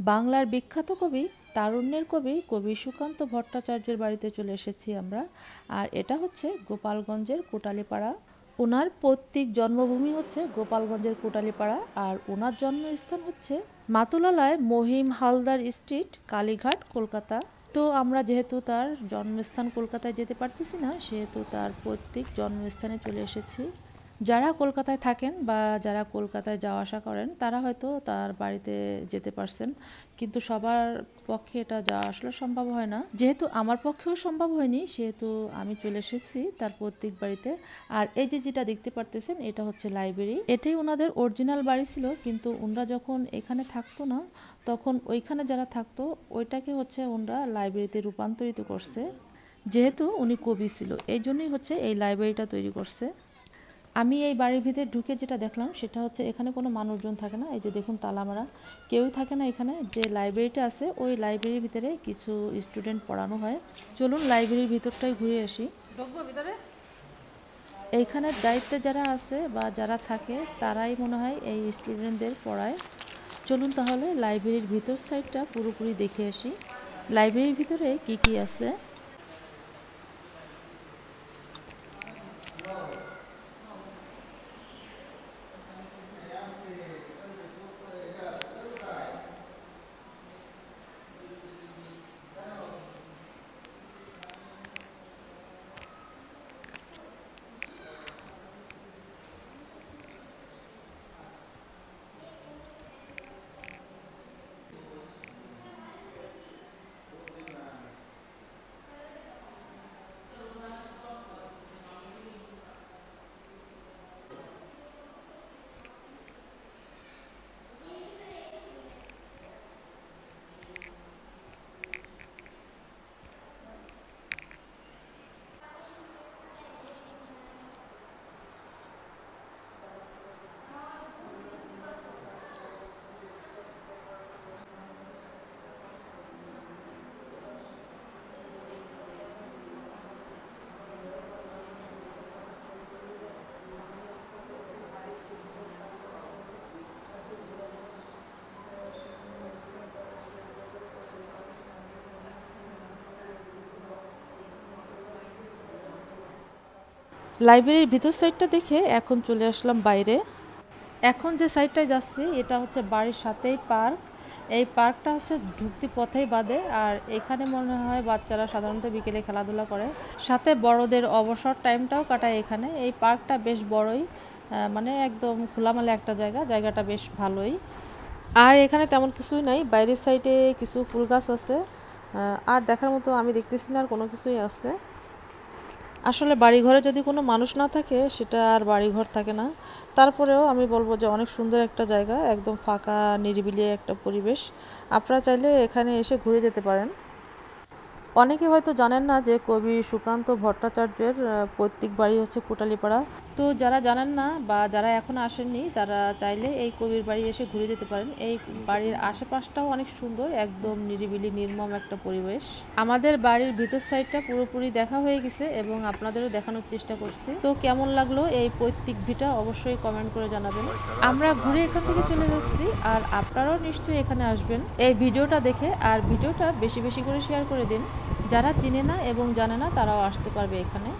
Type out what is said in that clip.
বাংলার বিখ্যাত কবি, তারুণ্যের কবি, কবি সুকান্ত ভট্টাচার্যের বাড়িতে চলে এসেছি আমরা। আর এটা হচ্ছে গোপালগঞ্জের কোটালীপাড়া। ওনার পৈতৃক জন্মভূমি হচ্ছে গোপালগঞ্জের কোটালীপাড়া, আর ওনার জন্মস্থান হচ্ছে মাতুলালয় মহিম হালদার স্ট্রিট, কালীঘাট, কলকাতা। তো আমরা যেহেতু তার জন্মস্থান কলকাতায় যেতে পারতেছি না, সেহেতু তার পৈতৃক জন্মস্থানে চলে এসেছি। যারা কলকাতায় থাকেন বা যারা কলকাতায় যাওয়া আসা করেন তারা হয়তো তার বাড়িতে যেতে পারছেন, কিন্তু সবার পক্ষে এটা যাওয়া আসলে সম্ভব হয় না। যেহেতু আমার পক্ষেও সম্ভব হয়নি, সেহেতু আমি চলে এসেছি তার পৈতৃক বাড়িতে। আর এই যে যেটা দেখতে পারতেছেন, এটা হচ্ছে লাইব্রেরি। এটাই ওনাদের অরিজিনাল বাড়ি ছিল, কিন্তু ওনারা যখন এখানে থাকতো না, তখন ওইখানে যারা থাকতো ওইটাকে হচ্ছে ওনারা লাইব্রেরিতে রূপান্তরিত করছে। যেহেতু উনি কবি ছিল, এই জন্যই হচ্ছে এই লাইব্রেরিটা তৈরি করছে। আমি এই বাড়ির ভিতরে ঢুকে যেটা দেখলাম সেটা হচ্ছে এখানে কোনো মানুষজন থাকে না। এই যে দেখুন তালা মারা, কেউই থাকে না এখানে। যে লাইব্রেরিটা আছে ওই লাইব্রেরির ভিতরে কিছু স্টুডেন্ট পড়ানো হয়। চলুন লাইব্রেরির ভিতরটাই ঘুরে আসি। ঢুকবো ভিতরে? এইখানে দায়িত্বে যারা আছে বা যারা থাকে তারাই মনে হয় এই স্টুডেন্টদের পড়ায়। চলুন তাহলে লাইব্রেরির ভিতর সাইডটা পুরোপুরি দেখে আসি, লাইব্রেরির ভিতরে কি কি আছে। লাইব্রেরির ভিতর সাইডটা দেখে এখন চলে আসলাম বাইরে। এখন যে সাইডটায় যাচ্ছি এটা হচ্ছে বাড়ির সাথেই পার্ক। এই পার্কটা হচ্ছে ঢুকতি পথেই বাদে, আর এখানে মনে হয় বাচ্চারা সাধারণত বিকেলে খেলাধুলা করে, সাথে বড়দের অবসর টাইমটাও কাটায় এখানে। এই পার্কটা বেশ বড়ই, মানে একদম খোলামেলা একটা জায়গা, জায়গাটা বেশ ভালোই। আর এখানে তেমন কিছুই নাই, বাইরের সাইডে কিছু ফুল গাছ আছে, আর দেখার মতো আমি দেখতেছি না আর কোনো কিছুই আছে। আসলে বাড়িঘরে যদি কোনো মানুষ না থাকে সেটা আর বাড়িঘর থাকে না। তারপরেও আমি বলবো যে অনেক সুন্দর একটা জায়গা, একদম ফাঁকা নিরিবিলি একটা পরিবেশ। আপনারা চাইলে এখানে এসে ঘুরে যেতে পারেন। অনেকে হয়তো জানেন না যে কবি সুকান্ত ভট্টাচার্যের পৈতৃক বাড়ি হচ্ছে কোটালীপাড়া। তো যারা জানেন না বা যারা এখন আসেননি তারা চাইলে এই কবির বাড়ি এসে ঘুরে যেতে পারেন। এই বাড়ির আশেপাশটাও অনেক সুন্দর, একদম নিরিবিলি নির্মম একটা পরিবেশ। আমাদের বাড়ির ভিতর সাইডটা পুরোপুরি দেখা হয়ে গেছে এবং আপনাদেরও দেখানোর চেষ্টা করছি। তো কেমন লাগলো এই পৈতৃক ভিটা অবশ্যই কমেন্ট করে জানাবেন। আমরা ঘুরে এখান থেকে চলে যাচ্ছি, আর আপনারাও নিশ্চয়ই এখানে আসবেন এই ভিডিওটা দেখে। আর ভিডিওটা বেশি বেশি করে শেয়ার করে দিন, যারা চিনে না এবং জানে না তারাও আসতে পারবে এখানে।